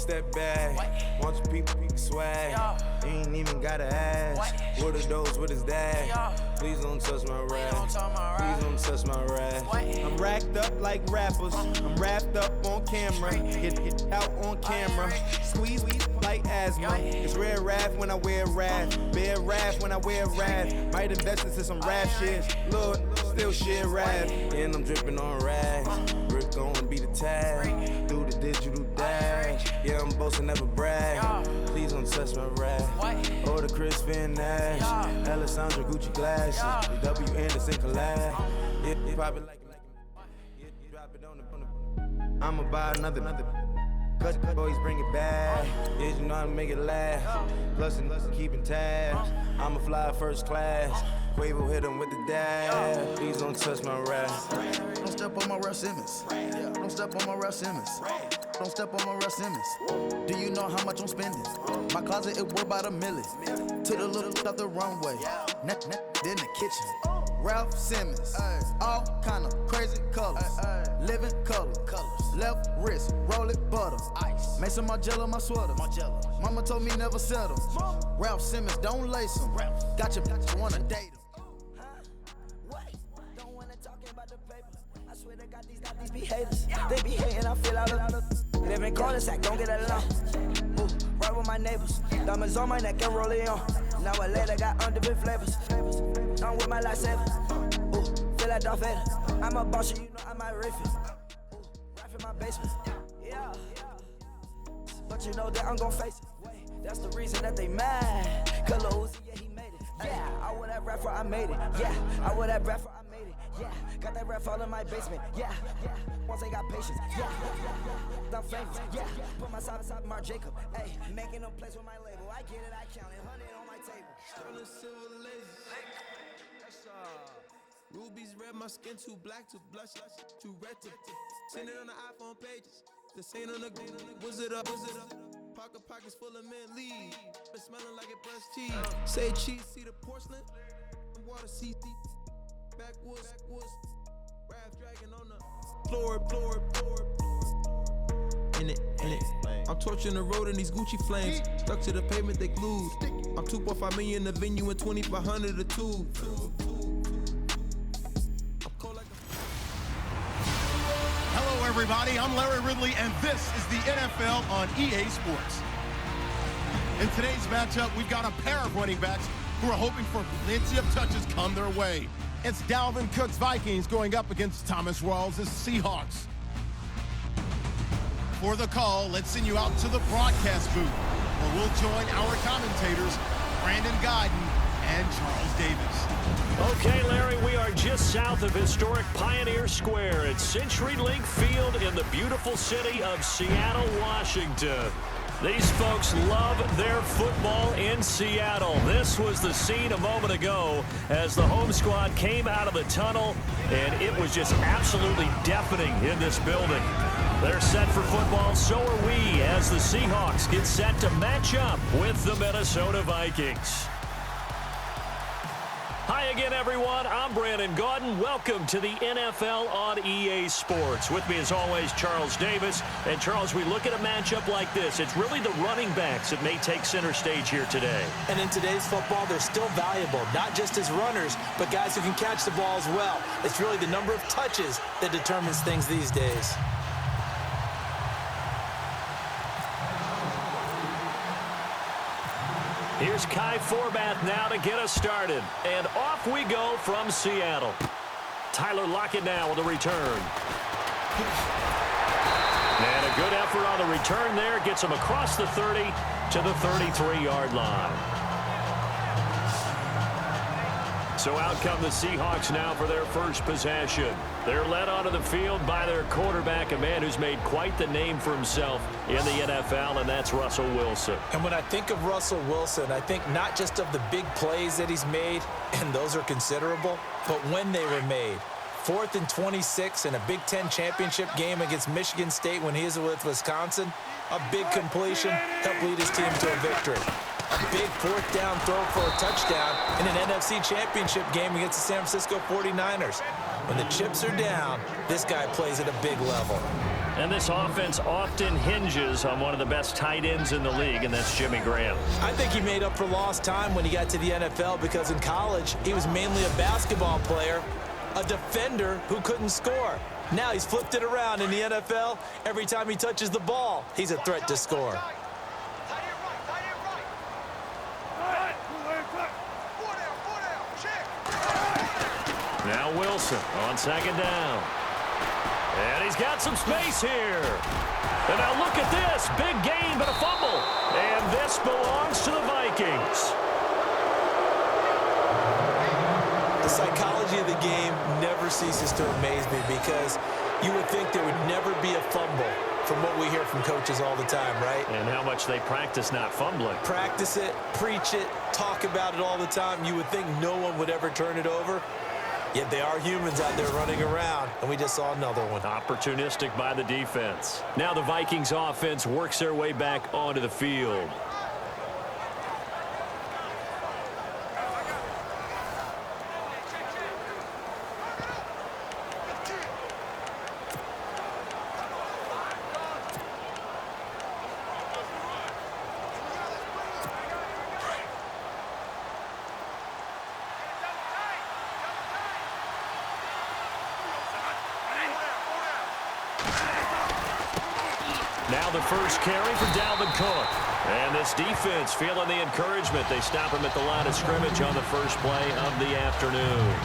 step back. Want your people swag. Ain't even gotta ask. What are those with his dad? Please don't touch my rap. Please don't touch my rap. I'm racked up like rappers. I'm wrapped up on camera. Get out on camera. Squeeze like asthma. It's rare wrath when I wear wrath. Bear wrath when I wear wrath. Might invest into some rap shit. Lord, still shit rap. And I'm dripping on rags. Rick gon' be the tag. Do the digital dash. Yeah, I'm boasting, never brag. Please don't touch my rap. Or the Chris Van Nash. Alessandra Gucci glasses. The W Anderson collab. Yeah, pop it like it. Yeah, drop it on the. I'ma buy another. Cause boys bring it back. Yeah, you know how to make it laugh. Plus and keeping tabs. I'ma fly first class. Quavo hit him with the dab. Please don't touch my rap. Don't step on my Ralph Simmons. Don't step on my Ralph Simmons. Don't step on my Ralph Simmons. Do you know how much I'm spending? My closet, it worth about $1 million. To the little of the runway. Then the kitchen. Ralph Simmons. All kind of crazy colors. Living color. Left wrist, roll it, butter. Ice. Mason Margiela, my sweater. Mama told me never settle. Ralph Simmons, don't lace him. Got your bitch, wanna date him. Don't wanna talk about the paper. I swear to God, these be haters. They be hating, I feel out of live in cul-de-sac, don't get along. Ooh, right with my neighbors. Diamonds on my neck and roll it on. Now I later got undefeated flavors. I'm with my lifesaver. Ooh, feel like Darth Vader. I'm a boss, you know I might riff it. Ooh, right in my basement. Yeah. But you know that I'm gon' face it. That's the reason that they mad. Cause Lil Uzi, yeah, he made it. Yeah, I would that rapper, I made it. Yeah, I would that rapper, I made it. Yeah, got that rap all in my basement. Yeah. Once I got patience. Yeah. I'm famous. Yeah. Put myself inside Mark Jacob. Hey, making no place with my label. I get it, I count it. 100 on my table. Sterling silver laser. That's rubies red, my skin too black to blush, too red to send it on the iPhone pages. The scene on the wizard up. Pockets full of mint leaves. Been smelling like it brushed cheese. Say cheese, see the porcelain. Water, see backwoods. Raft dragging on the floor. In it. I'm torching the road in these Gucci flames. Stuck to the pavement, they glued. I'm 2.5 million in the venue and 2,500 a tube. Hello, everybody. I'm Larry Ridley, and this is the NFL on EA Sports. In today's matchup, we've got a pair of running backs who are hoping for plenty of touches come their way. It's Dalvin Cook's Vikings going up against Thomas Rawls' Seahawks. For the call, let's send you out to the broadcast booth, where we'll join our commentators, Brandon Guyton and Charles Davis. Okay, Larry, we are just south of historic Pioneer Square at CenturyLink Field in the beautiful city of Seattle, Washington. These folks love their football in Seattle. This was the scene a moment ago as the home squad came out of the tunnel, and it was just absolutely deafening in this building. They're set for football, so are we, as the Seahawks get set to match up with the Minnesota Vikings. Hi again, everyone. I'm Brandon Guyton. Welcome to the NFL on EA Sports. With me, as always, Charles Davis. And, Charles, we look at a matchup like this. It's really the running backs that may take center stage here today. And in today's football, they're still valuable, not just as runners, but guys who can catch the ball as well. It's really the number of touches that determines things these days. Here's Kai Forbath now to get us started. And off we go from Seattle. Tyler Lockett now with a return. And a good effort on the return there. Gets him across the 30 to the 33-yard line. So out come the Seahawks now for their first possession. They're led onto the field by their quarterback, a man who's made quite the name for himself in the NFL, and that's Russell Wilson. And when I think of Russell Wilson, I think not just of the big plays that he's made, and those are considerable, but when they were made. 4th and 26 in a Big Ten championship game against Michigan State when he was with Wisconsin. A big completion helped lead his team to a victory. A big 4th down throw for a touchdown in an NFC championship game against the San Francisco 49ers. When the chips are down, this guy plays at a big level. And this offense often hinges on one of the best tight ends in the league, and that's Jimmy Graham. I think he made up for lost time when he got to the NFL because in college, he was mainly a basketball player, a defender who couldn't score. Now he's flipped it around in the NFL. Every time he touches the ball, he's a threat to score. Now Wilson on second down. And he's got some space here. And now look at this. Big gain, but a fumble. And this belongs to the Vikings. The psychology of the game never ceases to amaze me because you would think there would never be a fumble from what we hear from coaches all the time, right? And how much they practice not fumbling. Practice it, preach it, talk about it all the time. You would think no one would ever turn it over. Yet they are humans out there running around, and we just saw another one. Opportunistic by the defense. Now the Vikings offense works their way back onto the field. Now the first carry for Dalvin Cook. And this defense feeling the encouragement. They stop him at the line of scrimmage on the first play of the afternoon.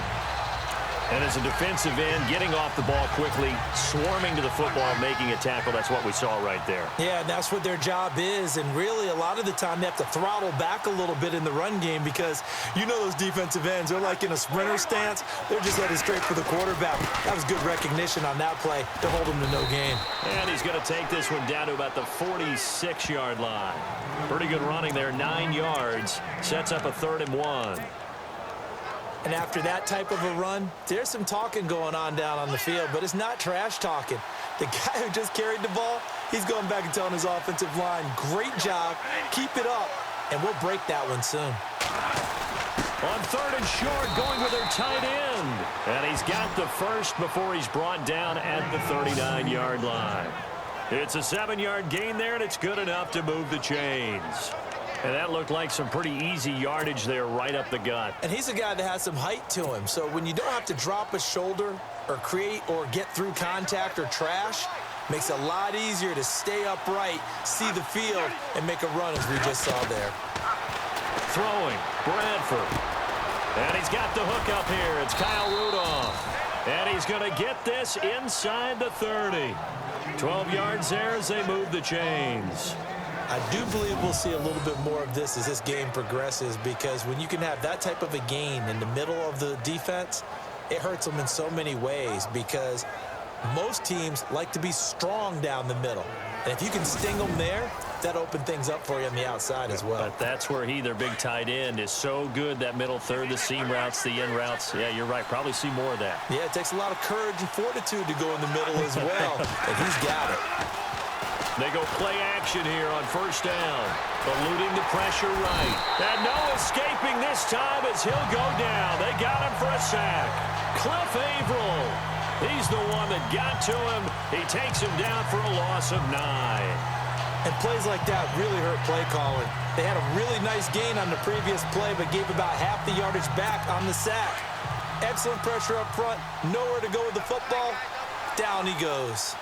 And as a defensive end, getting off the ball quickly, swarming to the football, making a tackle, that's what we saw right there. Yeah, and that's what their job is. And really, a lot of the time, they have to throttle back a little bit in the run game because you know those defensive ends, they're like in a sprinter stance. They're just headed straight for the quarterback. That was good recognition on that play to hold him to no gain. And he's going to take this one down to about the 46-yard line. Pretty good running there, 9 yards. Sets up a 3rd and 1. And after that type of a run, there's some talking going on down on the field, but it's not trash talking. The guy who just carried the ball, he's going back and telling his offensive line, great job, keep it up, and we'll break that one soon. On 3rd and short, going with their tight end. And he's got the first before he's brought down at the 39-yard line. It's a 7-yard gain there, and it's good enough to move the chains. And that looked like some pretty easy yardage there right up the gut. And he's a guy that has some height to him. So when you don't have to drop a shoulder or create or get through contact or trash, makes it a lot easier to stay upright, see the field, and make a run as we just saw there. Throwing, Bradford. And he's got the hook up here. It's Kyle Rudolph. And he's going to get this inside the 30. 12 yards there as they move the chains. I do believe we'll see a little bit more of this as this game progresses because when you can have that type of a gain in the middle of the defense, it hurts them in so many ways because most teams like to be strong down the middle. And if you can sting them there, that opens things up for you on the outside as well. But that's where their big tight end, is so good, that middle third, the seam routes, the end routes. Yeah, you're right. Probably see more of that. Yeah, it takes a lot of courage and fortitude to go in the middle as well, and he's got it. They go play action here on 1st down. Eluding the pressure right. And no escaping this time as he'll go down. They got him for a sack. Cliff Averill. He's the one that got to him. He takes him down for a loss of 9. And plays like that really hurt play calling. They had a really nice gain on the previous play, but gave about half the yardage back on the sack. Excellent pressure up front. Nowhere to go with the football. Down he goes.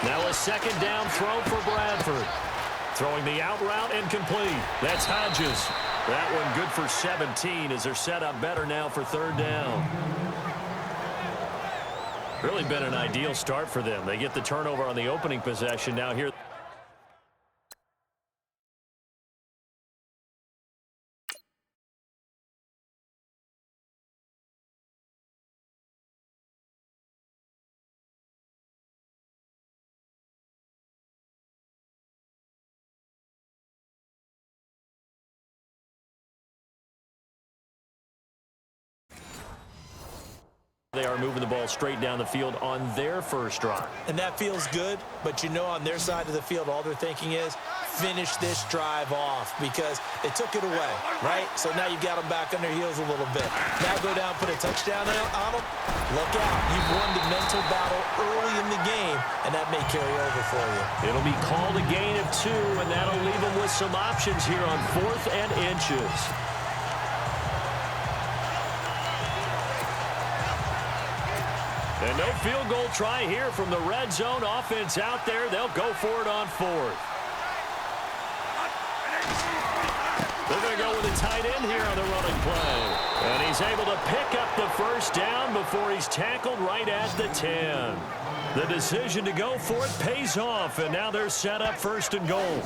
Now a 2nd down throw for Bradford. Throwing the out route and complete. That's Hodges. That one good for 17 as they're set up better now for 3rd down. Really been an ideal start for them. They get the turnover on the opening possession. Now here. They are moving the ball straight down the field on their first drive. And that feels good, but you know on their side of the field, all they're thinking is finish this drive off because they took it away, right? So now you've got them back on their heels a little bit. Now go down, put a touchdown on them. Look out. You've won the mental battle early in the game, and that may carry over for you. It'll be called a gain of 2, and that'll leave them with some options here on 4th and inches. And no field goal try here from the red zone. Offense out there. They'll go for it on 4th. They're going to go with a tight end here on the running play. And he's able to pick up the first down before he's tackled right at the 10. The decision to go for it pays off, and now they're set up 1st and goal.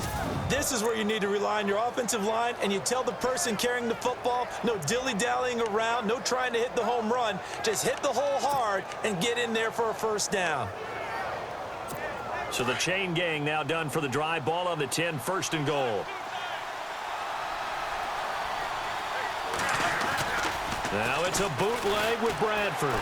This is where you need to rely on your offensive line, and you tell the person carrying the football, no dilly-dallying around, no trying to hit the home run. Just hit the hole hard and get in there for a first down. So the chain gang now done for the drive. Ball on the 10, 1st and goal. Now it's a bootleg with Bradford.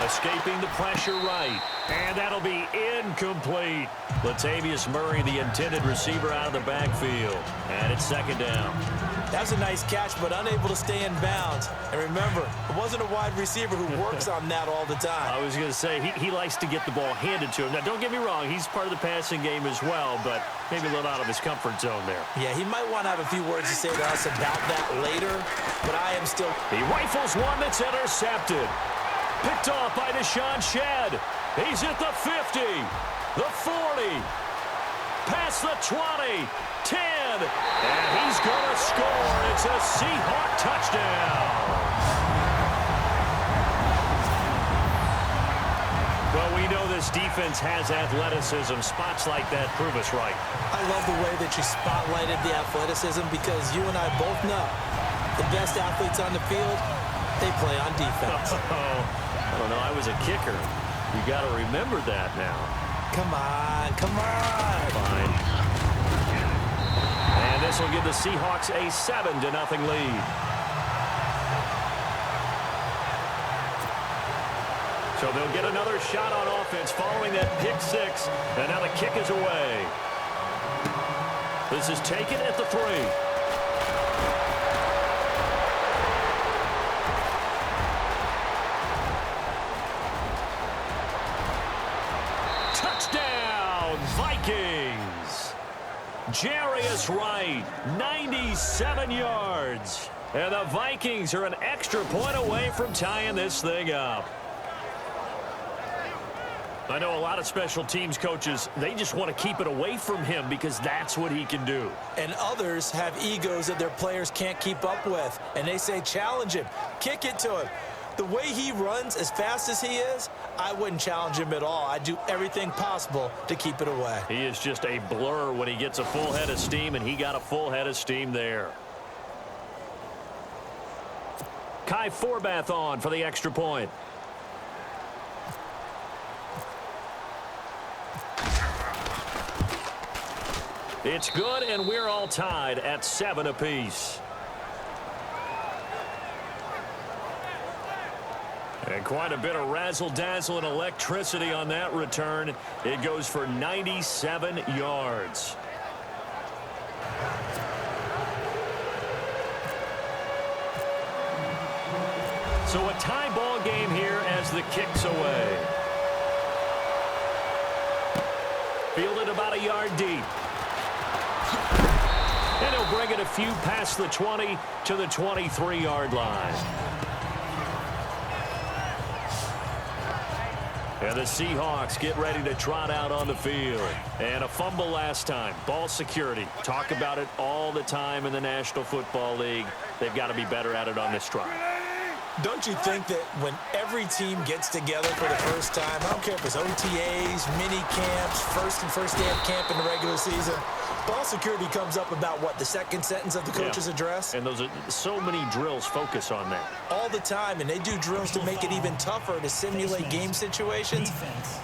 Escaping the pressure right. And that'll be incomplete. Latavius Murray, the intended receiver, out of the backfield. And it's 2nd down. That's a nice catch, but unable to stay in bounds. And remember, it wasn't a wide receiver who works on that all the time. I was going to say, he likes to get the ball handed to him. Now, don't get me wrong, he's part of the passing game as well, but maybe a little out of his comfort zone there. Yeah, he might want to have a few words to say to us about that later, but I am still... He rifles one that's intercepted. Picked off by Deshaun Shedd. He's at the 50, the 40, past the 20, 10, and he's going to score. It's a Seahawk touchdown. Well, we know this defense has athleticism. Spots like that prove us right. I love the way that you spotlighted the athleticism because you and I both know the best athletes on the field, they play on defense. I don't know. I was a kicker. You got to remember that now. Come on, come on. Fine. And this will give the Seahawks a 7-0 lead. So they'll get another shot on offense following that pick 6. And now the kick is away. This is taken at the 3. Touchdown, Vikings. Jarius Wright, 97 yards. And the Vikings are an extra point away from tying this thing up. I know a lot of special teams coaches, they just want to keep it away from him because that's what he can do. And others have egos that their players can't keep up with. And they say, challenge him, kick it to him. The way he runs as fast as he is, I wouldn't challenge him at all. I'd do everything possible to keep it away. He is just a blur when he gets a full head of steam, and he got a full head of steam there. Kai Forbath on for the extra point. It's good, and we're all tied at 7 apiece. And quite a bit of razzle-dazzle and electricity on that return. It goes for 97 yards. So a tie ball game here as the kick's away. Fielded about a yard deep. And he'll bring it a few past the 20 to the 23-yard line. And the Seahawks get ready to trot out on the field. And a fumble last time. Ball security. Talk about it all the time in the National Football League. They've got to be better at it on this drive. Don't you think that when every team gets together for the first time, I don't care if it's OTAs, mini camps, first day of camp in the regular season, ball security comes up about, what, the second sentence of the coach's address? And those are so many drills focus on that. All the time, and they do drills to make it even tougher to simulate game situations.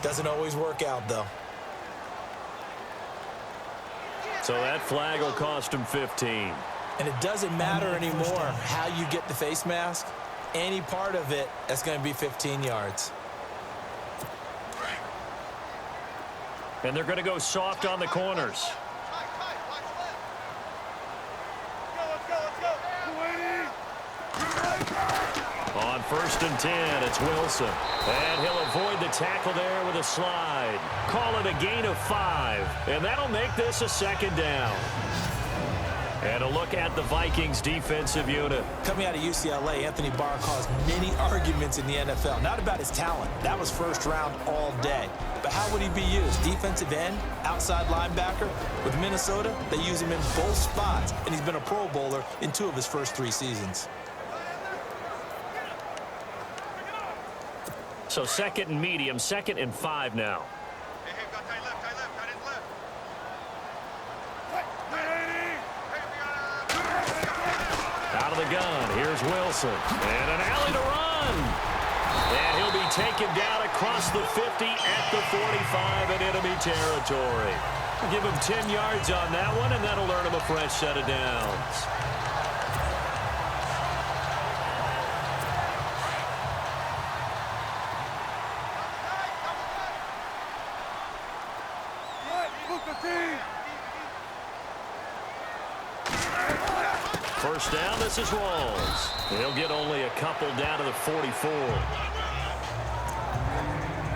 Doesn't always work out, though. So that flag will cost him 15. And it doesn't matter anymore how you get the face mask. Any part of it, that's going to be 15 yards. And they're going to go soft on the corners. 1st and 10. It's Wilson. And he'll avoid the tackle there with a slide. Call it a gain of 5. And that'll make this a 2nd down. And a look at the Vikings defensive unit. Coming out of UCLA, Anthony Barr caused many arguments in the NFL. Not about his talent. That was first round all day. But how would he be used? Defensive end, outside linebacker. With Minnesota, they use him in both spots. And he's been a Pro Bowler in 2 of his first 3 seasons. So 2nd and medium, 2nd and 5 now. Out of the gun, here's Wilson. And an alley to run. And he'll be taken down across the 50 at the 45 in enemy territory. Give him 10 yards on that one, and that'll earn him a fresh set of downs. First down, this is Rawls. He'll get only a couple down to the 44.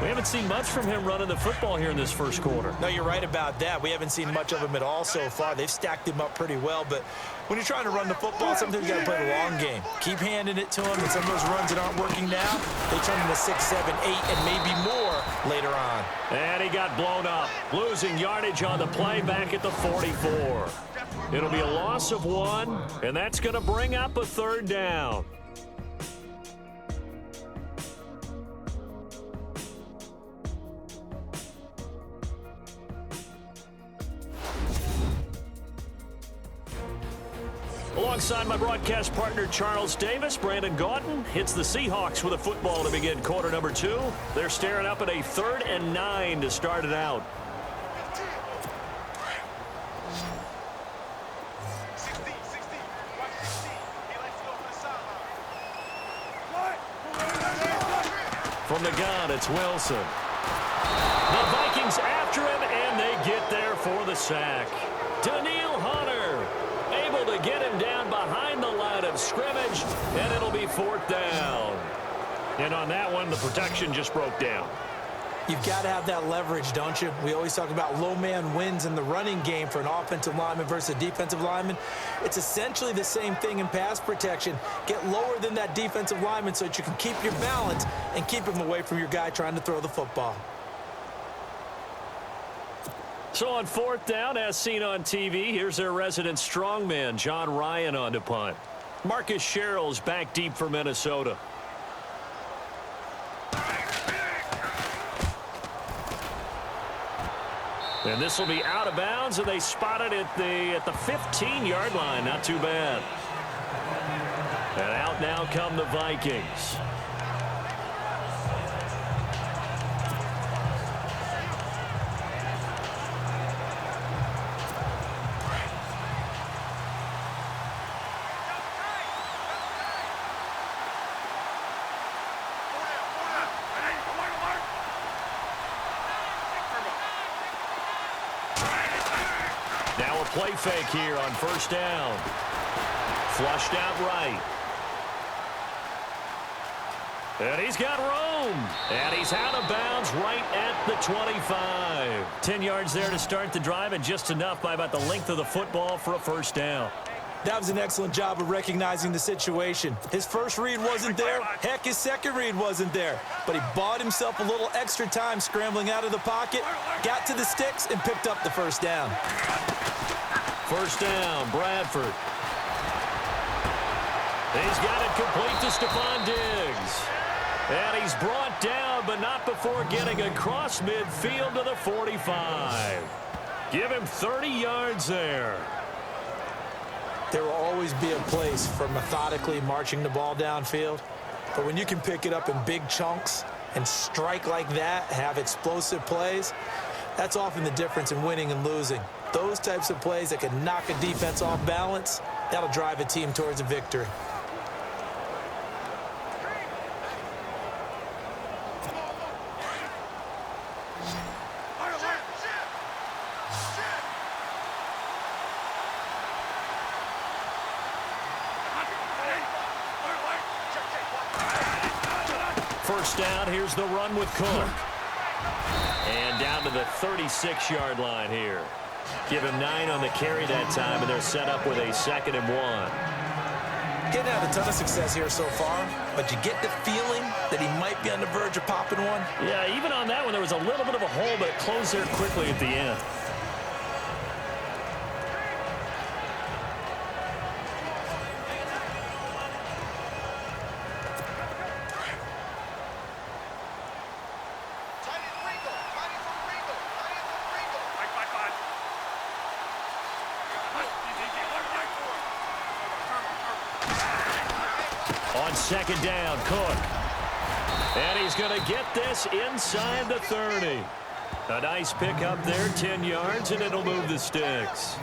We haven't seen much from him running the football here in this first quarter. No, you're right about that. We haven't seen much of him at all so far. They've stacked him up pretty well, but when you're trying to run the football, sometimes you got to play the long game. Keep handing it to him, and some of those runs that aren't working now, they turn into 6, 7, 8, and maybe more later on. And he got blown up, losing yardage on the play back at the 44. It'll be a loss of 1, and that's going to bring up a 3rd down. Alongside my broadcast partner Charles Davis, Brandon Gaudin hits the Seahawks with a football to begin quarter number 2. They're staring up at a 3rd and 9 to start it out. From the gun, it's Wilson. The Vikings after him, and they get there for the sack. Daniil Hunter able to get him down behind the line of scrimmage, and it'll be 4th down. And on that one, the protection just broke down. You've got to have that leverage, don't you? We always talk about low man wins in the running game for an offensive lineman versus a defensive lineman. It's essentially the same thing in pass protection. Get lower than that defensive lineman so that you can keep your balance and keep him away from your guy trying to throw the football. So on 4th down, as seen on TV, here's their resident strongman, John Ryan, on to punt. Marcus Sherrill's back deep for Minnesota. And this will be out of bounds, and they spot it at the 15-yard line. Not too bad. And out now come the Vikings. Now a play fake here on 1st down. Flushed out right. And he's got room. And he's out of bounds right at the 25. 10 yards there to start the drive, and just enough by about the length of the football for a 1st down. That was an excellent job of recognizing the situation. His first read wasn't there. Heck, his second read wasn't there. But he bought himself a little extra time scrambling out of the pocket, got to the sticks, and picked up the 1st down. 1st down, Bradford. He's got it complete to Stephon Diggs. And he's brought down, but not before getting across midfield to the 45. Give him 30 yards there. There will always be a place for methodically marching the ball downfield. But when you can pick it up in big chunks and strike like that, have explosive plays, that's often the difference in winning and losing. Those types of plays that can knock a defense off balance, that'll drive a team towards a victory. first down. Here's the run with Cook. And down to the 36-yard line here. Give him 9 on the carry that time, and they're set up with a 2nd and 1. Getting out a ton of success here so far, but you get the feeling that he might be on the verge of popping one. Yeah, even on that one, there was a little bit of a hole, but it closed there quickly at the end. On 2nd down, Cook. And he's going to get this inside the 30. A nice pickup there, 10 yards, and it'll move the sticks.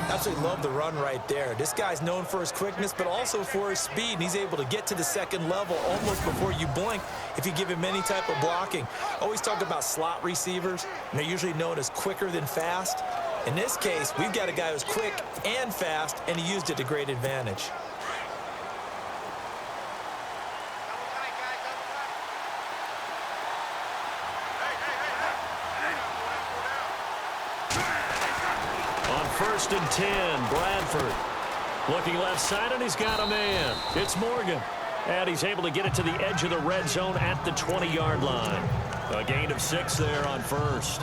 Absolutely love the run right there. This guy's known for his quickness, but also for his speed, and he's able to get to the 2nd level almost before you blink if you give him any type of blocking. Always talk about slot receivers, and they're usually known as quicker than fast. In this case, we've got a guy who's quick and fast, and he used it to great advantage. First and 10, Bradford. Looking left side, and he's got a man. It's Morgan. And he's able to get it to the edge of the red zone at the 20-yard line. A gain of 6 there on first.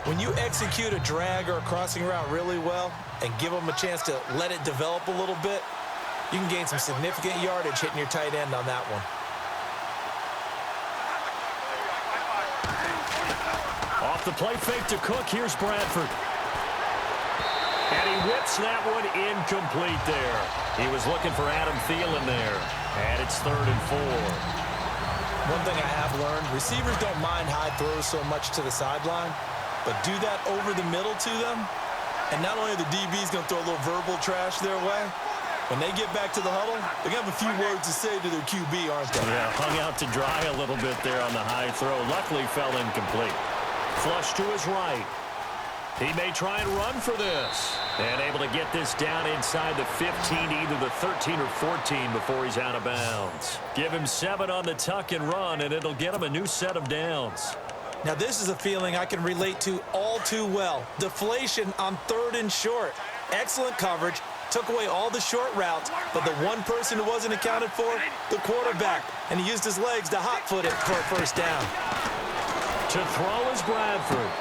When you execute a drag or a crossing route really well and give them a chance to let it develop a little bit, you can gain some significant yardage hitting your tight end on that one. Off the play fake to Cook, here's Bradford. And he whips that one incomplete there. He was looking for Adam Thielen there. And it's 3rd and 4. One thing I have learned, receivers don't mind high throws so much to the sideline, but do that over the middle to them, and not only are the DBs going to throw a little verbal trash their way, when they get back to the huddle, they're going to have a few words to say to their QB, aren't they? Yeah, hung out to dry a little bit there on the high throw. Luckily fell incomplete. Flush to his right. He may try and run for this. And able to get this down inside the 15, either the 13 or 14 before he's out of bounds. Give him 7 on the tuck and run, and it'll get him a new set of downs. Now, this is a feeling I can relate to all too well. Deflation on 3rd and short. Excellent coverage. Took away all the short routes, but the one person who wasn't accounted for, the quarterback. And he used his legs to hot-foot it for a first down. To throw is Bradford.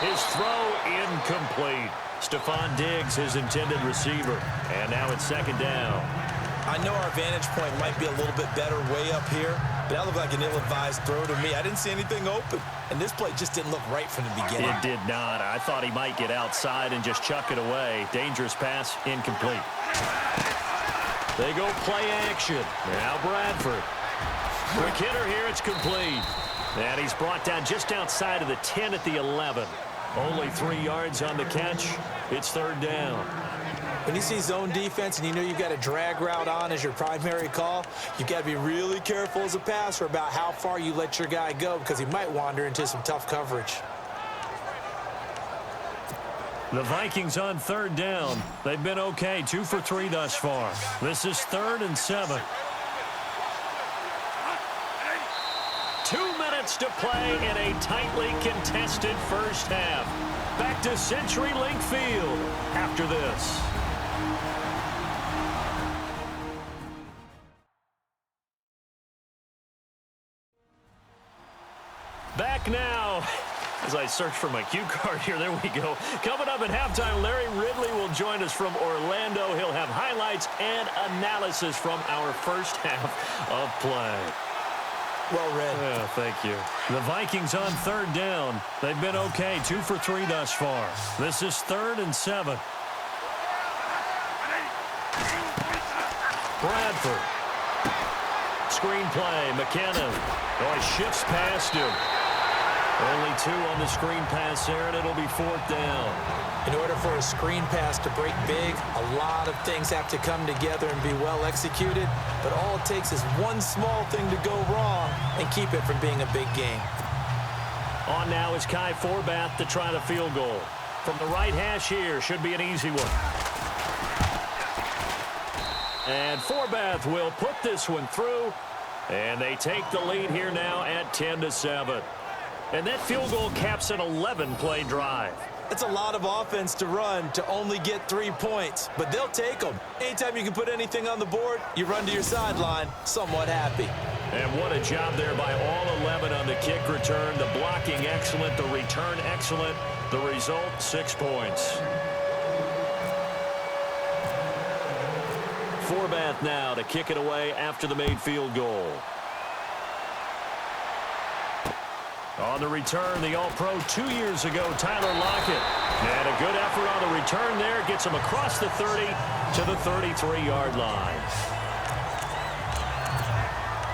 His throw incomplete. Stephon Diggs, his intended receiver. And now it's 2nd down. I know our vantage point might be a little bit better way up here, but that looked like an ill-advised throw to me. I didn't see anything open, and this play just didn't look right from the beginning. It did not. I thought he might get outside and just chuck it away. Dangerous pass, incomplete. They go play action. Now Bradford. Quick hitter here, it's complete. And he's brought down just outside of the 10 at the 11. Only 3 yards on the catch. It's 3rd down. When you see zone defense and you know you've got a drag route on as your primary call, you've got to be really careful as a passer about how far you let your guy go because he might wander into some tough coverage. The Vikings on 3rd down. They've been okay, 2 for 3 thus far. This is 3rd and 7. 2 minutes to play in a tightly contested first half. Back to CenturyLink Field after this. Back now. As I search for my cue card here, there we go. Coming up at halftime, Larry Ridley will join us from Orlando. He'll have highlights and analysis from our first half of play. Well read. Yeah, thank you. The Vikings on 3rd down. They've been okay, 2 for 3 thus far. This is 3rd and 7. Bradford. Screen play, McKinnon. Oh, he shifts past him. Only 2 on the screen pass there, and it'll be 4th down. In order for a screen pass to break big, a lot of things have to come together and be well executed, but all it takes is one small thing to go wrong and keep it from being a big game. On now is Kai Forbath to try the field goal. From the right hash here, should be an easy one. And Forbath will put this one through, And they take the lead here now at 10-7. And that field goal caps an 11-play drive. It's a lot of offense to run to only get 3 points, but they'll take them. Anytime you can put anything on the board, you run to your sideline somewhat happy. And what a job there by all 11 on the kick return. The blocking excellent, the return excellent. The result, 6 points. Forbath now to kick it away after the made field goal. On the return, the All-Pro 2 years ago, Tyler Lockett. And a good effort on the return there. Gets him across the 30 to the 33-yard line.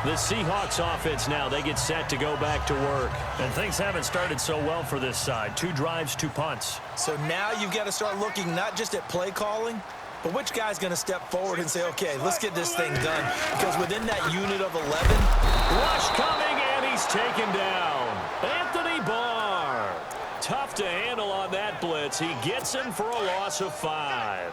The Seahawks offense now, they get set to go back to work. And things haven't started so well for this side. 2 drives, 2 punts. So now you've got to start looking not just at play calling, but which guy's going to step forward and say, okay, let's get this thing done. Because within that unit of 11. Rush coming, and he's taken down. Anthony Barr. Tough to handle on that blitz. He gets him for a loss of 5.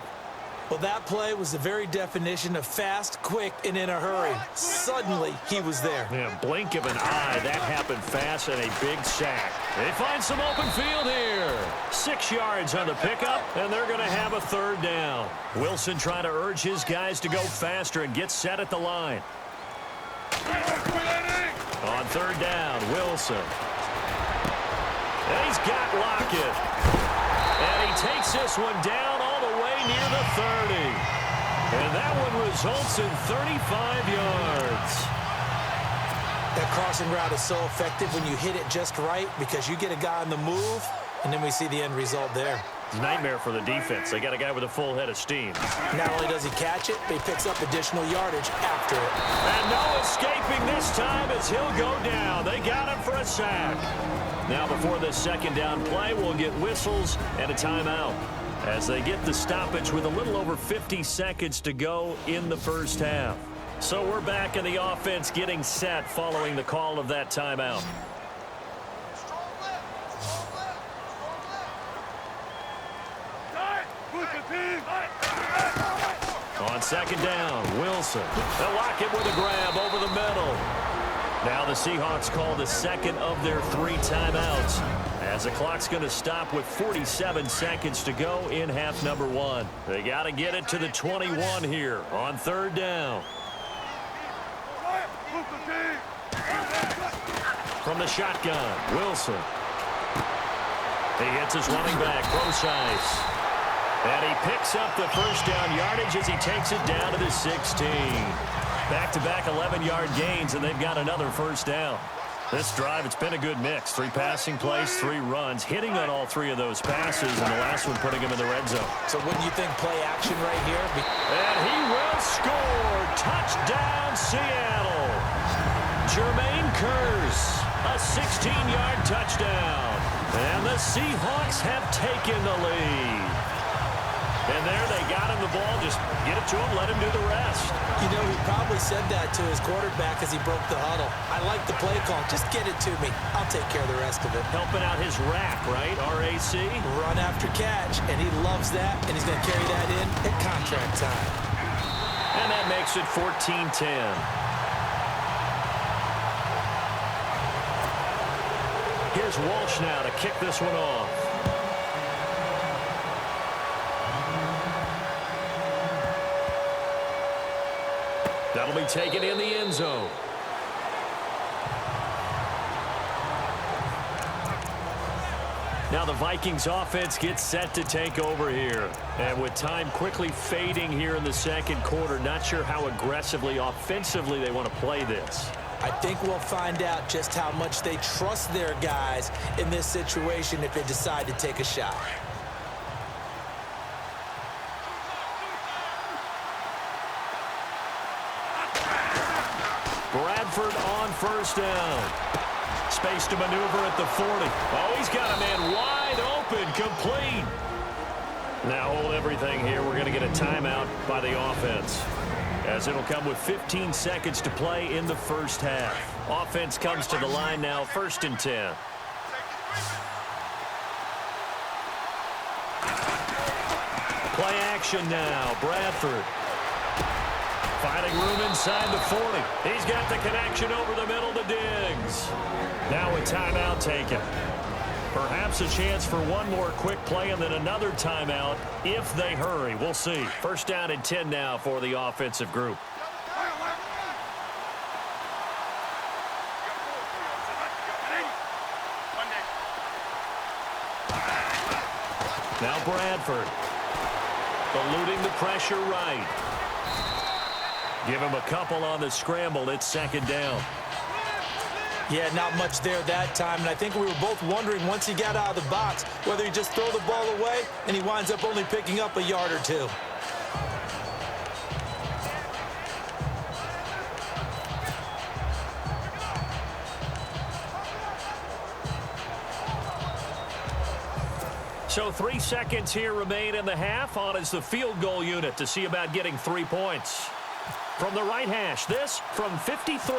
Well, that play was the very definition of fast, quick, and in a hurry. Suddenly, he was there. Yeah, blink of an eye. That happened fast and a big sack. They find some open field here. 6 yards on the pickup, and they're going to have a 3rd down. Wilson trying to urge his guys to go faster and get set at the line. On 3rd down, Wilson. And he's got Lockett. And he takes this one down all the way near the 30. And that one results in 35 yards. That crossing route is so effective when you hit it just right because you get a guy on the move, and then we see the end result there. It's a nightmare for the defense. They got a guy with a full head of steam. Not only does he catch it, but he picks up additional yardage after it. And no escaping this time as he'll go down. They got him for a sack. Now before this 2nd down play, we'll get whistles and a timeout as they get the stoppage with a little over 50 seconds to go in the first half. So we're back in the offense getting set following the call of that timeout. On 2nd down, Wilson. They'll lock it with a grab over the middle. Now the Seahawks call the 2nd of their 3 timeouts as the clock's going to stop with 47 seconds to go in half number 1. They got to get it to the 21 here on 3rd down. From the shotgun, Wilson. He hits his running back, Brosice. And he picks up the first down yardage as he takes it down to the 16. Back-to-back 11-yard gains, and they've got another first down. This drive, it's been a good mix. 3 passing plays, 3 runs, hitting on all 3 of those passes, and the last one putting him in the red zone. So wouldn't you think play action right here? And he will score. Touchdown, Seattle. Jermaine Kearse, a 16-yard touchdown. And the Seahawks have taken the lead. And there they got him the ball. Just get it to him, let him do the rest. You know, he probably said that to his quarterback as he broke the huddle. I like the play call. Just get it to me. I'll take care of the rest of it. Helping out his rack, right? RAC. Run after catch, and he loves that, and he's going to carry that in at contract time. And that makes it 14-10. Here's Walsh now to kick this one off. That'll be taken in the end zone. Now the Vikings offense gets set to take over here. And with time quickly fading here in the 2nd quarter, not sure how aggressively, offensively they want to play this. I think we'll find out just how much they trust their guys in this situation if they decide to take a shot. Bradford on first down. Space to maneuver at the 40. Oh, he's got a man wide open, complete. Now hold everything here. We're going to get a timeout by the offense, as it'll come with 15 seconds to play in the first half. Offense comes to the line now, 1st and 10. Play action now, Bradford. Finding room inside the 40. He's got the connection over the middle to Diggs. Now a timeout taken. Perhaps a chance for one more quick play and then another timeout if they hurry. We'll see. First down and 10 now for the offensive group. Now Bradford. Eluding the pressure right. Give him a couple on the scramble. It's second down. Yeah, not much there that time, and I think we were both wondering once he got out of the box whether he just throw the ball away and he winds up only picking up a yard or two. So 3 seconds here remain in the half. On is the field goal unit to see about getting 3 points. From the right hash, this from 53.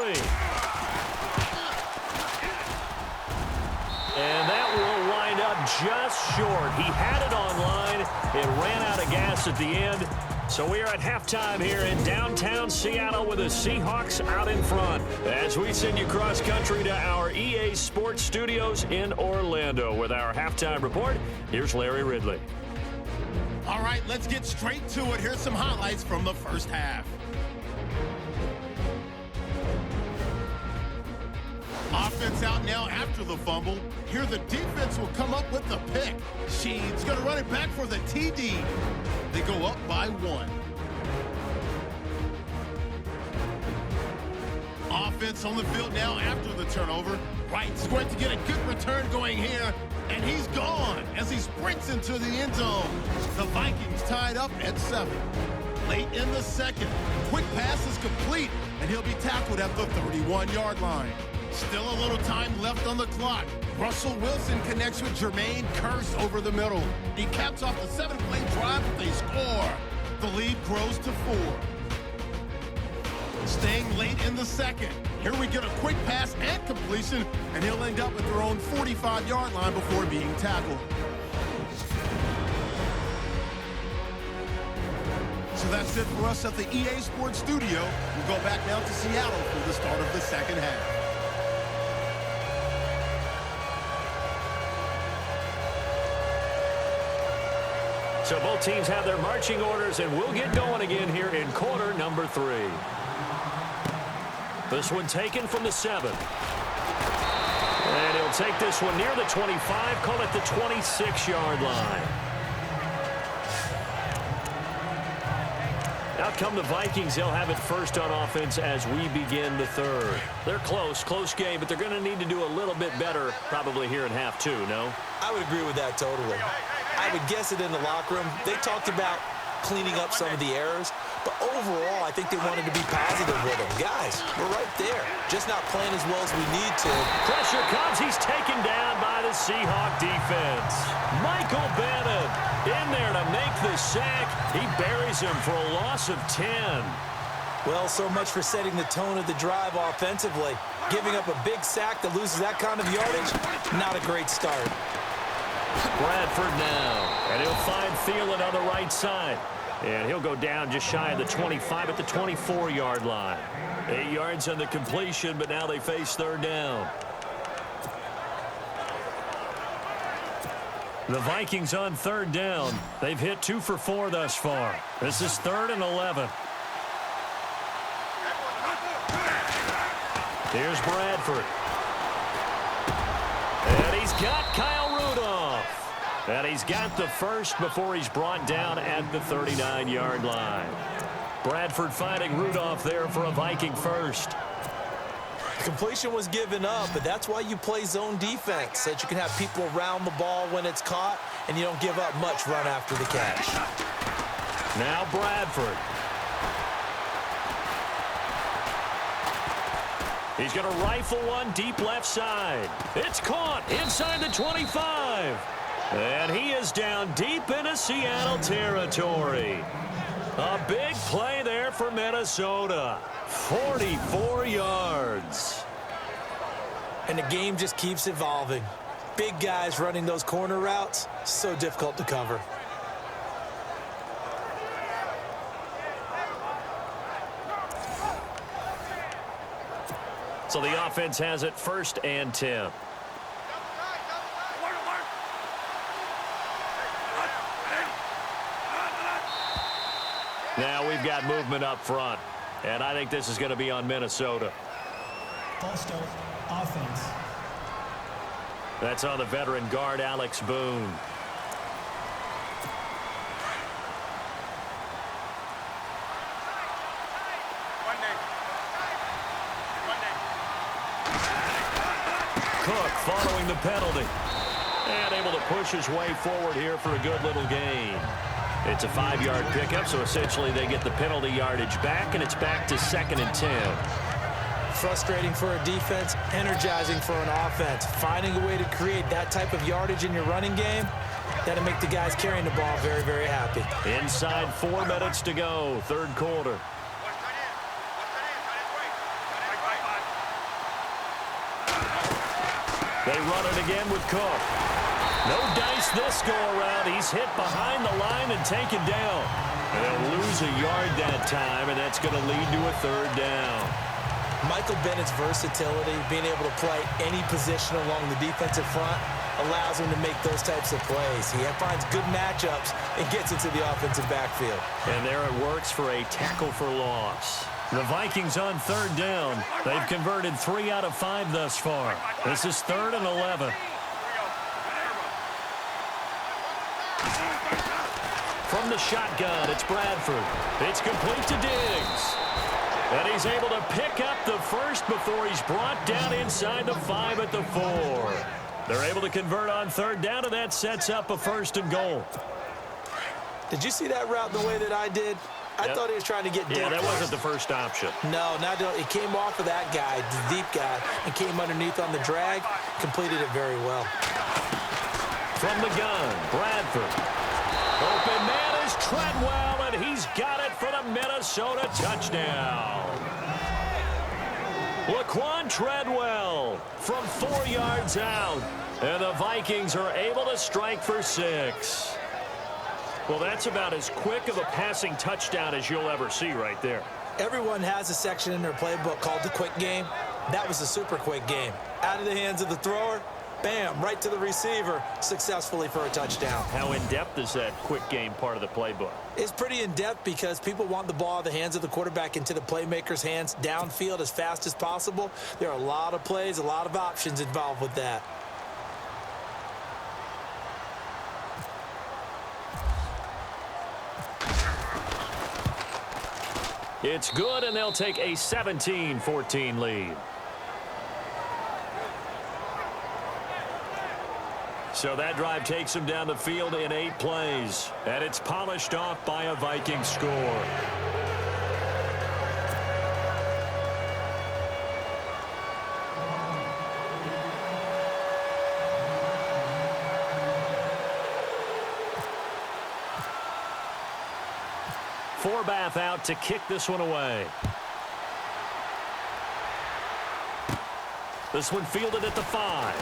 And that will wind up just short. He had it on line. It ran out of gas at the end. So we are at halftime here in downtown Seattle with the Seahawks out in front. As we send you cross country to our EA Sports Studios in Orlando with our halftime report, here's Larry Ridley. All right, let's get straight to it. Here's some highlights from the first half. Offense out now after the fumble. Here the defense will come up with the pick. Sheed's going to run it back for the TD. They go up by 1. Offense on the field now after the turnover. Wright's going to get a good return going here, and he's gone as he sprints into the end zone. The Vikings tied up at 7. Late in the second, quick pass is complete, and he'll be tackled at the 31-yard line. Still a little time left on the clock. Russell Wilson connects with Jermaine Kearse over the middle. He caps off the 7-play drive with a score. The lead grows to 4. Staying late in the second. Here we get a quick pass and completion, and he'll end up at their own 45-yard line before being tackled. So that's it for us at the EA Sports Studio. We'll go back now to Seattle for the start of the second half. So both teams have their marching orders, and we'll get going again here in quarter number 3. This one taken from the 7. And he'll take this one near the 25, call it the 26-yard line. Out come the Vikings. They'll have it first on offense as we begin the third. They're close game, but they're going to need to do a little bit better probably here in half 2, no? I would agree with that totally. I would guess it in the locker room. They talked about cleaning up some of the errors, but overall, I think they wanted to be positive with them. Guys, we're right there, just not playing as well as we need to. Pressure comes. He's taken down by the Seahawk defense. Michael Bannon in there to make the sack. He buries him for a loss of 10. Well, so much for setting the tone of the drive offensively. Giving up a big sack that loses that kind of yardage, not a great start. Bradford now, and he'll find Thielen on the right side. And he'll go down just shy of the 25 at the 24-yard line. 8 yards on the completion, but now they face third down. The Vikings on third down. They've hit 2 for 4 thus far. This is 3rd and 11. Here's Bradford. And he's got Kyle Rudolph. And he's got the first before he's brought down at the 39-yard line. Bradford finding Rudolph there for a Viking first. Completion was given up, but that's why you play zone defense, so that you can have people around the ball when it's caught, and you don't give up much run after the catch. Now Bradford. He's going to rifle one deep left side. It's caught inside the 25. And he is down deep into Seattle territory. A big play there for Minnesota. 44 yards. And the game just keeps evolving. Big guys running those corner routes, so difficult to cover. So the offense has it 1st and 10. Now we've got movement up front, and I think this is going to be on Minnesota. False start, offense. That's on the veteran guard, Alex Boone. Cook following the penalty. And able to push his way forward here for a good little gain. It's a 5-yard pickup, so essentially they get the penalty yardage back, and it's back to 2nd and 10. Frustrating for a defense, energizing for an offense. Finding a way to create that type of yardage in your running game, that'll make the guys carrying the ball very, very happy. Inside 4 minutes to go, 3rd quarter. They run it again with Cook. No dice this go-around. He's hit behind the line and taken down. And they'll lose a yard that time, and that's going to lead to a 3rd down. Michael Bennett's versatility, being able to play any position along the defensive front, allows him to make those types of plays. He finds good matchups and gets into the offensive backfield. And there it works for a tackle for loss. The Vikings on 3rd down. They've converted 3 out of 5 thus far. This is 3rd and 11. From the shotgun, it's Bradford. It's complete to Diggs. And he's able to pick up the first before he's brought down inside the 5 at the 4. They're able to convert on 3rd down, and that sets up a 1st and goal. Did you see that route the way that I did? I thought he was trying to get deep. Yeah, that wasn't the first option. No, it came off of that guy, the deep guy, and came underneath on the drag. Completed it very well. From the gun, Bradford. Open man is Treadwell, and he's got it for the Minnesota touchdown. Laquan Treadwell from 4 yards out, and the Vikings are able to strike for 6. Well, that's about as quick of a passing touchdown as you'll ever see right there. Everyone has a section in their playbook called the quick game. That was a super quick game. Out of the hands of the thrower, bam, right to the receiver, successfully for a touchdown. How in-depth is that quick game part of the playbook? It's pretty in-depth because people want the ball out of the hands of the quarterback into the playmaker's hands downfield as fast as possible. There are a lot of plays, a lot of options involved with that. It's good, and they'll take a 17-14 lead. So that drive takes them down the field in 8 plays, and it's polished off by a Viking score. Forbath out to kick this one away. This one fielded at the 5.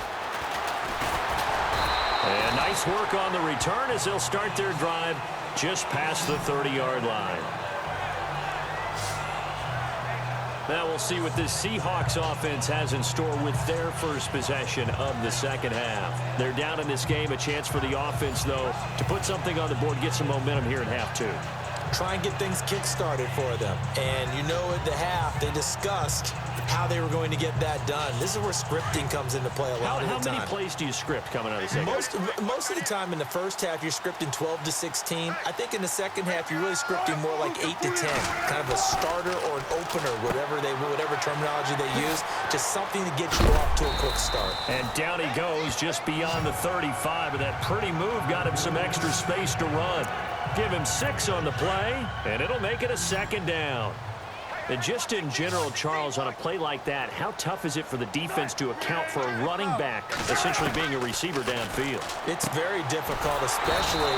And nice work on the return as they'll start their drive just past the 30-yard line. Now we'll see what this Seahawks offense has in store with their first possession of the second half. They're down in this game, a chance for the offense, though, to put something on the board, get some momentum here in half 2. Try and get things kick-started for them. And you know at the half, they discussed how they were going to get that done. This is where scripting comes into play a lot of the time. How many plays do you script coming out of the second half? Most of the time in the first half, you're scripting 12 to 16. I think in the second half, you're really scripting more like 8 to 10. Kind of a starter or an opener, whatever terminology they use. Just something to get you off to a quick start. And down he goes just beyond the 35. And that pretty move got him some extra space to run. Give him 6 on the play, and it'll make it a 2nd down. And just in general, Charles, on a play like that, how tough is it for the defense to account for a running back essentially being a receiver downfield? It's very difficult, especially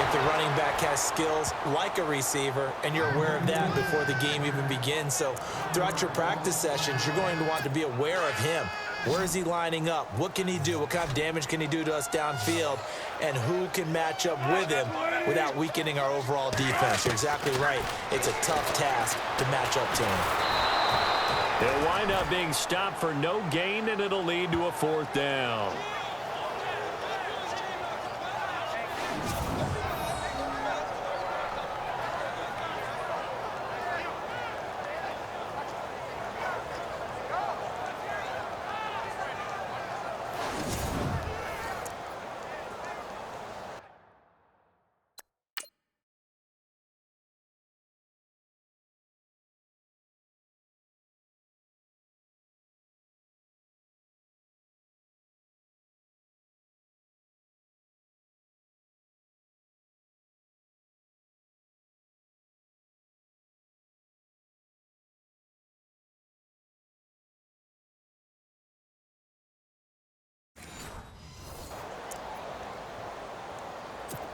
if the running back has skills like a receiver, and you're aware of that before the game even begins. So throughout your practice sessions, you're going to want to be aware of him. Where is he lining up? What can he do? What kind of damage can he do to us downfield? And who can match up with him without weakening our overall defense? You're exactly right. It's a tough task to match up to him. He'll wind up being stopped for no gain, and it'll lead to a 4th down.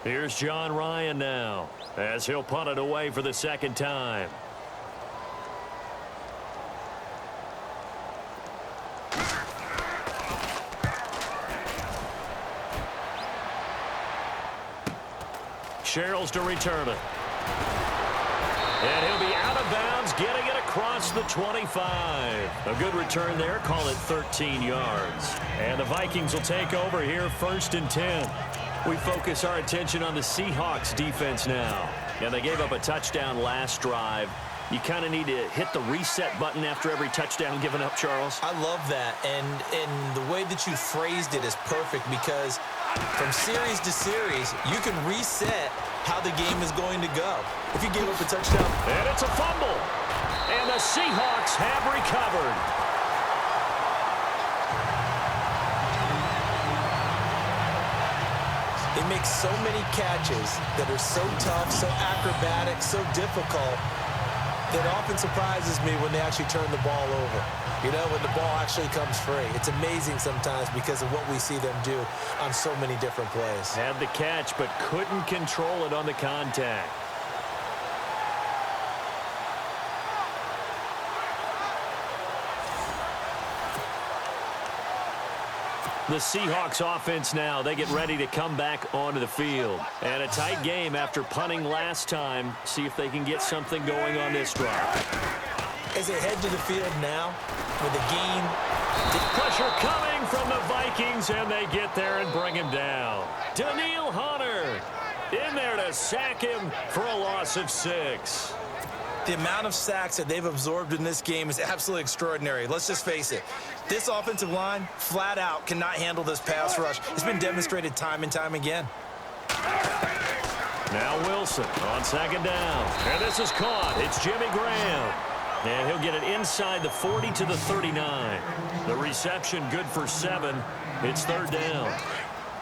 Here's John Ryan now, as he'll punt it away for the 2nd time. Sherrills to return it. And he'll be out of bounds, getting it across the 25. A good return there, call it 13 yards. And the Vikings will take over here, 1st and 10. We focus our attention on the Seahawks defense now. And they gave up a touchdown last drive. You kind of need to hit the reset button after every touchdown given up, Charles. I love that. And the way that you phrased it is perfect because from series to series, you can reset how the game is going to go. If you gave up a touchdown. And it's a fumble. And the Seahawks have recovered. They make so many catches that are so tough, so acrobatic, so difficult that often surprises me when they actually turn the ball over. You know, when the ball actually comes free. It's amazing sometimes because of what we see them do on so many different plays. Had the catch, but couldn't control it on the contact. The Seahawks offense now, they get ready to come back onto the field. And a tight game after punting last time. See if they can get something going on this drive. As they head to the field now with a gain. Pressure coming from the Vikings, and they get there and bring him down. Danielle Hunter in there to sack him for a loss of 6. The amount of sacks that they've absorbed in this game is absolutely extraordinary. Let's just face it. This offensive line, flat out, cannot handle this pass rush. It's been demonstrated time and time again. Now Wilson on 2nd down. And this is caught. It's Jimmy Graham. And he'll get it inside the 40 to the 39. The reception good for 7. It's 3rd down.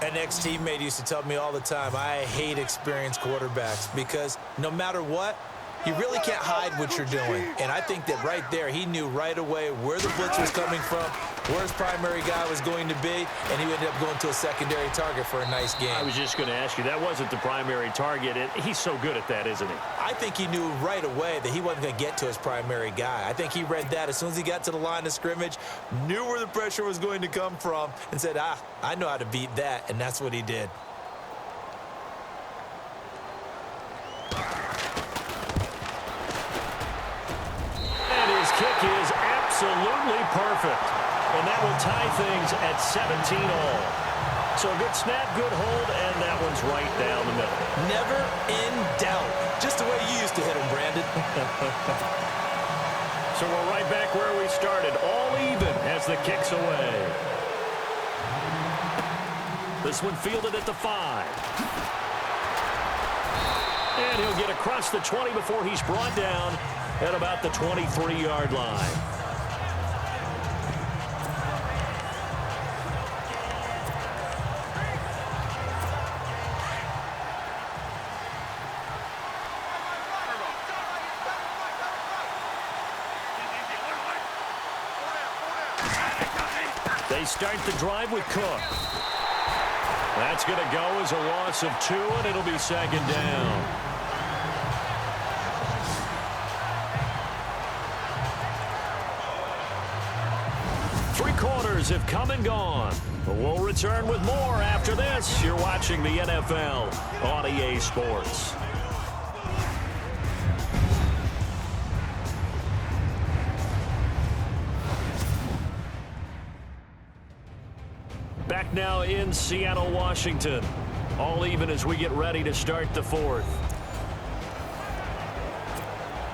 An ex-teammate used to tell me all the time, I hate experienced quarterbacks because no matter what, you really can't hide what you're doing. And I think that right there, he knew right away where the blitz was coming from, where his primary guy was going to be, and he ended up going to a secondary target for a nice game. I was just going to ask you, that wasn't the primary target. He's so good at that, isn't he? I think he knew right away that he wasn't going to get to his primary guy. I think he read that as soon as he got to the line of scrimmage, knew where the pressure was going to come from, and said, I know how to beat that, and that's what he did. Kick is absolutely perfect. And that will tie things at 17 all. So a good snap, good hold, and that one's right down the middle. Never in doubt. Just the way you used to hit him, Brandon. So we're right back where we started. All even as the kick's away. This one fielded at the 5. And he'll get across the 20 before he's brought down at about the 23-yard line. They start the drive with Cook. That's going to go as a loss of 2, and it'll be 2nd down. Quarters have come and gone. We'll return with more after this. You're watching the NFL on EA Sports. back now in Seattle, Washington. All even as we get ready to start the fourth.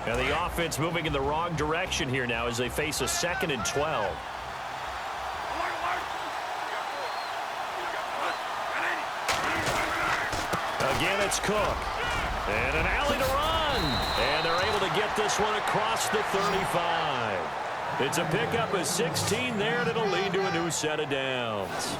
And the offense moving in the wrong direction here now as they face a 2nd and 12. Again, it's Cook. And an alley to run. And they're able to get this one across the 35. It's a pickup of 16 there, and it'll lead to a new set of downs.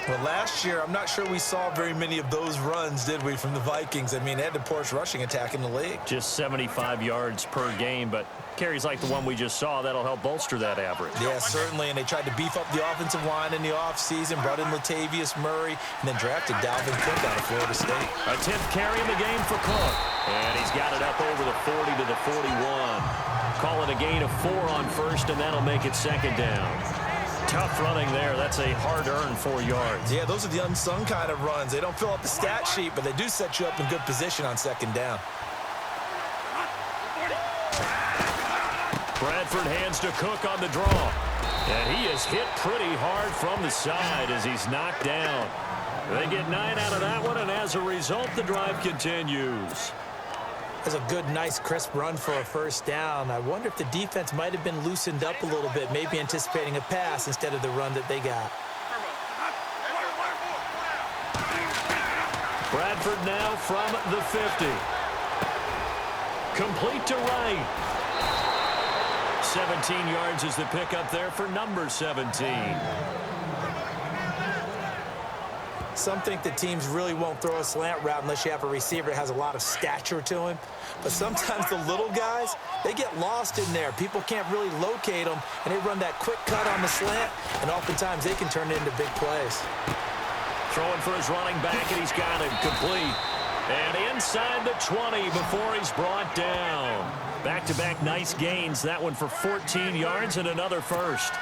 Well, last year, I'm not sure we saw very many of those runs, did we, from the Vikings? I mean, they had the poorest rushing attack in the league. Just 75 yards per game, but carries like the one we just saw, that'll help bolster that average. Yeah, certainly, and they tried to beef up the offensive line in the offseason, brought in Latavius Murray, and then drafted Dalvin Cook out of Florida State. A 10th carry in the game for Cook, and he's got it up over the 40 to the 41. Call it a gain of 4 on first, and that'll make it 2nd down. Tough running there. That's a hard-earned 4 yards. Yeah, those are the unsung kind of runs. They don't fill up the stat sheet, but they do set you up in good position on 2nd down. Bradford hands to Cook on the draw. And he is hit pretty hard from the side as he's knocked down. They get 9 out of that one, and as a result, the drive continues. That's a good, nice, crisp run for a 1st down. I wonder if the defense might have been loosened up a little bit, maybe anticipating a pass instead of the run that they got. Bradford now from the 50. Complete to Wright. 17 yards is the pickup there for number 17. Some think that teams really won't throw a slant route unless you have a receiver that has a lot of stature to him. But sometimes the little guys, they get lost in there. People can't really locate them, and they run that quick cut on the slant, and oftentimes they can turn it into big plays. Throwing for his running back, and he's got him complete. And inside the 20 before he's brought down. Back-to-back nice gains. That one for 14 yards and another first.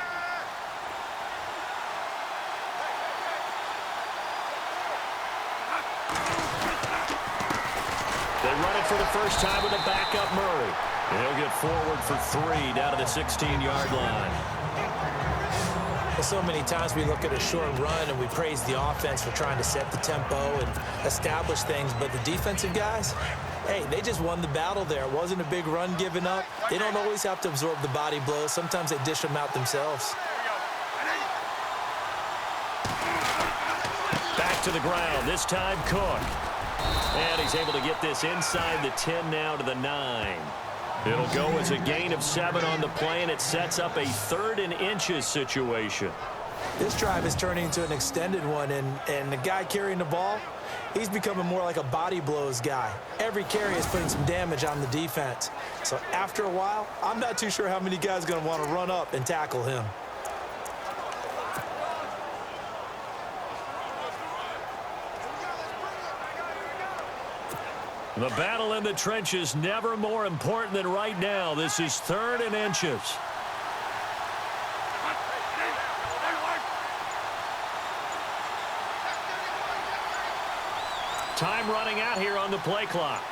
They run it for the first time with a backup Murray. And he'll get forward for 3 down to the 16-yard line. Well, so many times we look at a short run and we praise the offense for trying to set the tempo and establish things. But the defensive guys, hey, they just won the battle there. It wasn't a big run given up. They don't always have to absorb the body blows. Sometimes they dish them out themselves. Back to the ground. This time Cook. And he's able to get this inside the 10 now to the 9. It'll go as a gain of 7 on the play, and it sets up a 3rd and inches situation. This drive is turning into an extended one, and the guy carrying the ball, he's becoming more like a body blows guy. Every carry is putting some damage on the defense. So after a while, I'm not too sure how many guys are going to want to run up and tackle him. The battle in the trenches never more important than right now. This is 3rd and inches. Time running out here on the play clock.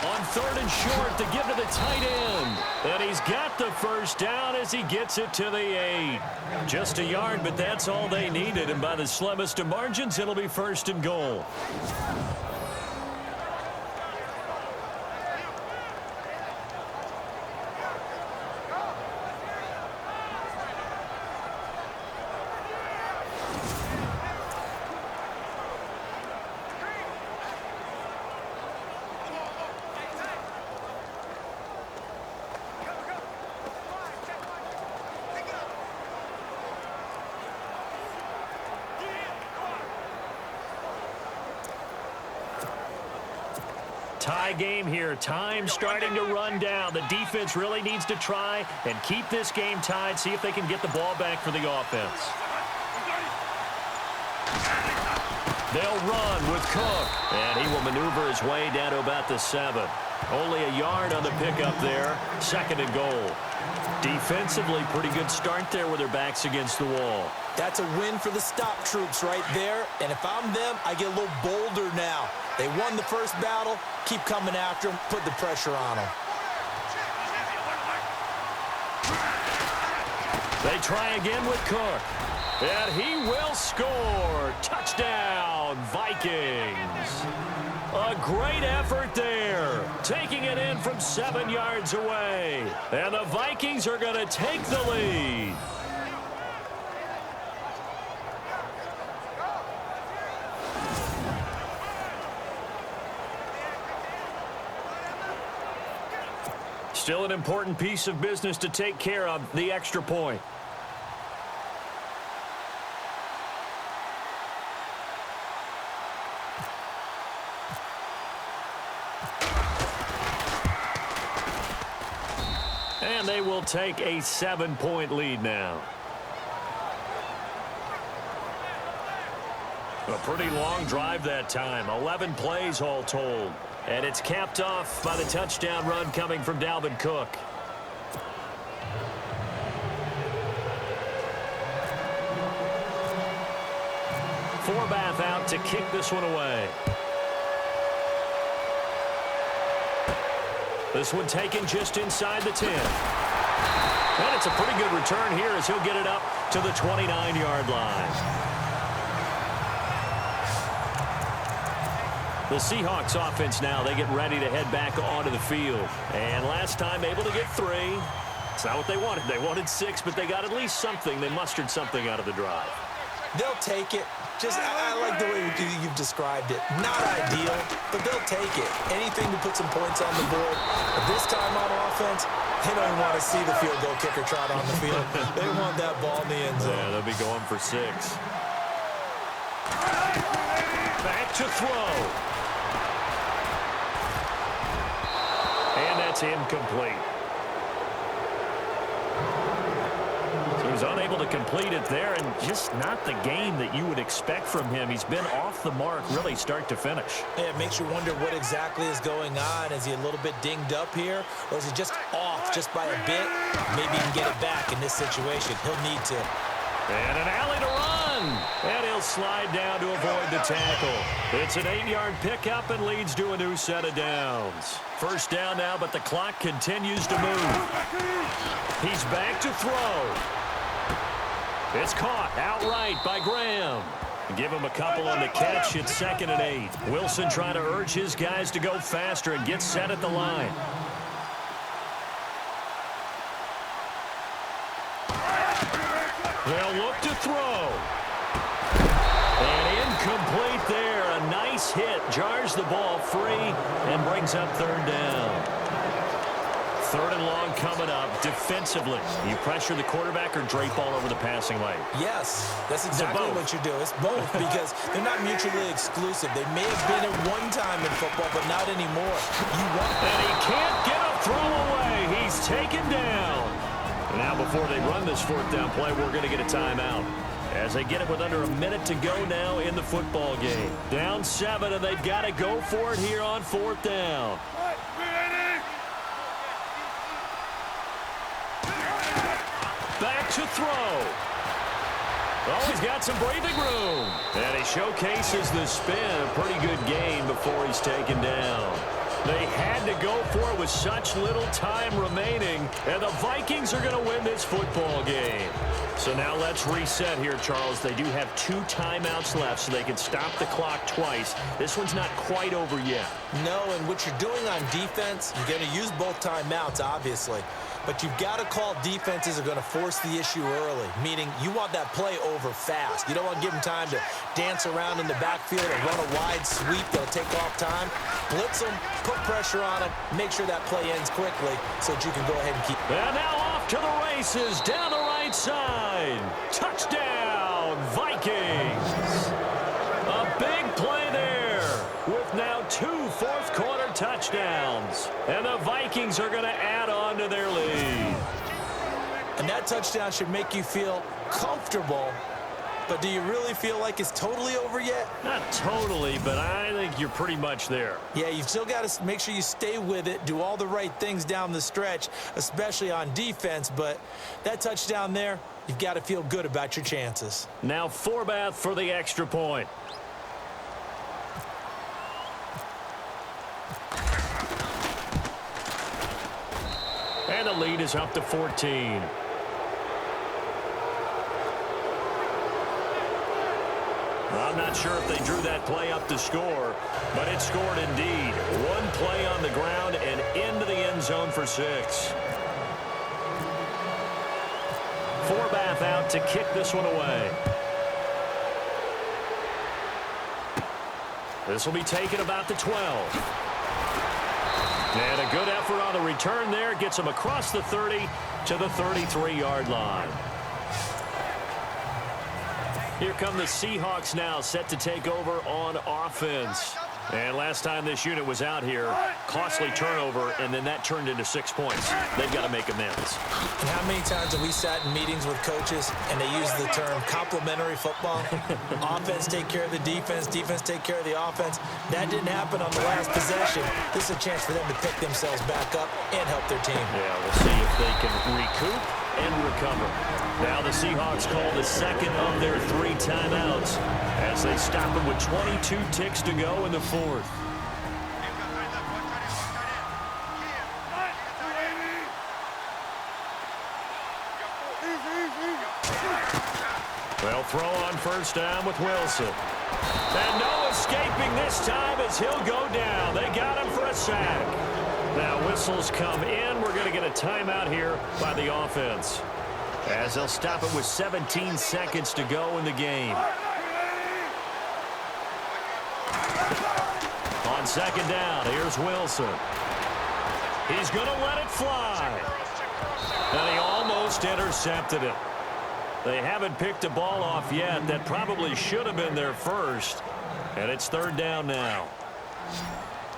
On 3rd and short to give to the tight end. And he's got the first down as he gets it to the 8. Just a yard, but that's all they needed. And by the slimmest of margins, it'll be 1st and goal. Tie game here. Time starting to run down. The defense really needs to try and keep this game tied, see if they can get the ball back for the offense. They'll run with Cook, and he will maneuver his way down to about the 7. Only a yard on the pickup there. 2nd and goal. Defensively, pretty good start there with their backs against the wall. That's a win for the stop troops right there. And if I'm them, I get a little bolder now. They won the first battle. Keep coming after them. Put the pressure on them. They try again with Cook. And he will score. Touchdown, Vikings. A great effort there. Taking it in from 7 yards away. And the Vikings are going to take the lead. Still an important piece of business to take care of, the extra point. And they will take a 7-point lead now. A pretty long drive that time. 11 plays all told. And it's capped off by the touchdown run coming from Dalvin Cook. Forbath out to kick this one away. This one taken just inside the 10. And it's a pretty good return here as he'll get it up to the 29-yard line. The Seahawks offense now, they get ready to head back onto the field. And last time able to get 3. It's not what they wanted. They wanted 6, but they got at least something. They mustered something out of the drive. They'll take it. I like the way you've described it. Not ideal, but they'll take it. Anything to put some points on the board. But this time on offense, they don't want to see the field goal kicker trot on the field. They want that ball in the end zone. Yeah, they'll be going for 6. Back to throw. And that's incomplete. So he's unable to complete it there, and just not the game that you would expect from him. He's been off the mark really start to finish. Yeah, it makes you wonder what exactly is going on. Is he a little bit dinged up here, or is he just off just by a bit? Maybe he can get it back in this situation. He'll need to. And an alley to run. And he'll slide down to avoid the tackle. It's an 8-yard pickup and leads to a new set of downs. First down now, but the clock continues to move. He's back to throw. It's caught outright by Graham. Give him a couple on the catch. It's 2nd and 8. Wilson trying to urge his guys to go faster and get set at the line. They'll look to throw. And incomplete there. A nice hit. Jars the ball free and brings up 3rd down. 3rd and long coming up. Defensively, you pressure the quarterback or drape all over the passing lane? Yes, that's exactly what you do. It's both because they're not mutually exclusive. They may have been at one time in football, but not anymore. You want that. And he can't get a throw away. He's taken down. Now before they run this 4th down play, we're going to get a timeout. As they get it with under a minute to go now in the football game. Down 7, and they've got to go for it here on 4th down. Back to throw. Oh, he's got some breathing room. And he showcases the spin. A pretty good gain before he's taken down. They had to go for it with such little time remaining, and the Vikings are going to win this football game. So now let's reset here, Charles. They do have 2 timeouts left, so they can stop the clock twice. This one's not quite over yet. No, and what you're doing on defense, you're going to use both timeouts, obviously. But you've got to call defenses are going to force the issue early, meaning you want that play over fast. You don't want to give them time to dance around in the backfield or run a wide sweep that'll take off time. Blitz them, put pressure on them, make sure that play ends quickly so that you can go ahead and keep. And now off to the races down the right side. Touchdown, Vikings. A big play there with now 2 fourth-quarter touchdowns. And the Vikings are going to add on to their lead. And that touchdown should make you feel comfortable. But do you really feel like it's totally over yet? Not totally, but I think you're pretty much there. Yeah, you've still got to make sure you stay with it, do all the right things down the stretch, especially on defense. But that touchdown there, you've got to feel good about your chances. Now Forbath for the extra point. And the lead is up to 14. I'm not sure if they drew that play up to score, but it scored indeed. One play on the ground and into the end zone for 6. Forbath out to kick this one away. This will be taken about the 12. And a good effort on the return there. Gets him across the 30 to the 33-yard line. Here come the Seahawks now, set to take over on offense. And last time this unit was out here, costly turnover, and then that turned into 6 points. They've got to make amends. And how many times have we sat in meetings with coaches and they use the term complementary football? Offense take care of the defense, defense take care of the offense. That didn't happen on the last possession. This is a chance for them to pick themselves back up and help their team. Yeah, we'll see if they can recoup and recover. Now the Seahawks call the second of their 3 timeouts as they stop them with 22 ticks to go in the 4th. They'll throw on first down with Wilson. And no escaping this time as he'll go down. They got him for a sack. Now whistles come in. We're going to get a timeout here by the offense, as they'll stop it with 17 seconds to go in the game. On second down, here's Wilson. He's going to let it fly. And he almost intercepted it. They haven't picked a ball off yet. That probably should have been their first. And it's 3rd down now.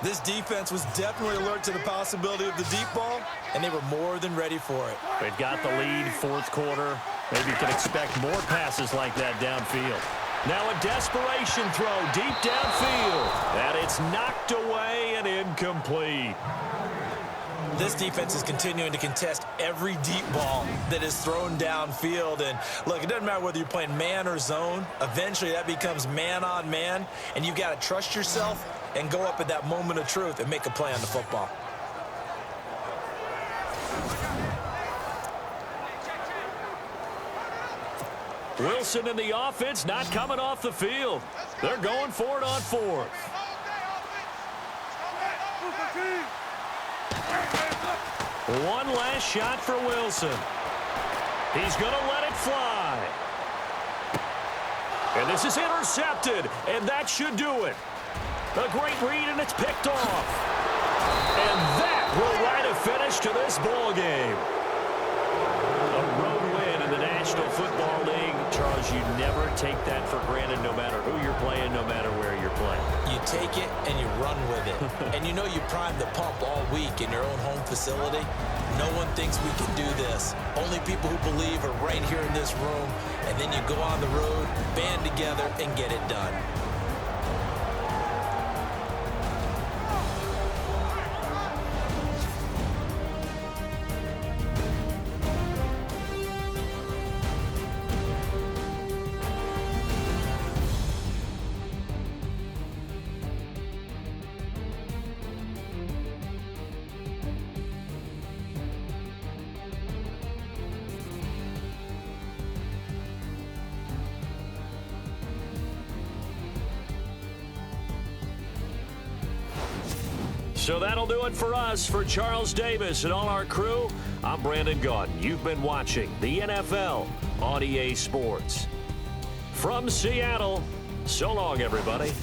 This defense was definitely alert to the possibility of the deep ball, and they were more than ready for it. They've got the lead, 4th quarter. Maybe you can expect more passes like that downfield. Now a desperation throw deep downfield. And it's knocked away and incomplete. This defense is continuing to contest every deep ball that is thrown downfield. And look, it doesn't matter whether you're playing man or zone. Eventually that becomes man on man, and you've got to trust yourself and go up at that moment of truth and make a play on the football. Wilson and the offense not coming off the field. They're going for it on 4th. One last shot for Wilson. He's going to let it fly. And this is intercepted, and that should do it. A great read, and it's picked off. And that will write a finish to this ball game. A road win in the National Football League. Charles, you never take that for granted, no matter who you're playing, no matter where you're playing. You take it and you run with it. And you know you primed the pump all week in your own home facility. No one thinks we can do this. Only people who believe are right here in this room. And then you go on the road, band together, and get it done. So that'll do it for us. For Charles Davis and all our crew, I'm Brandon Gaudin. You've been watching the NFL on EA Sports. From Seattle, so long, everybody.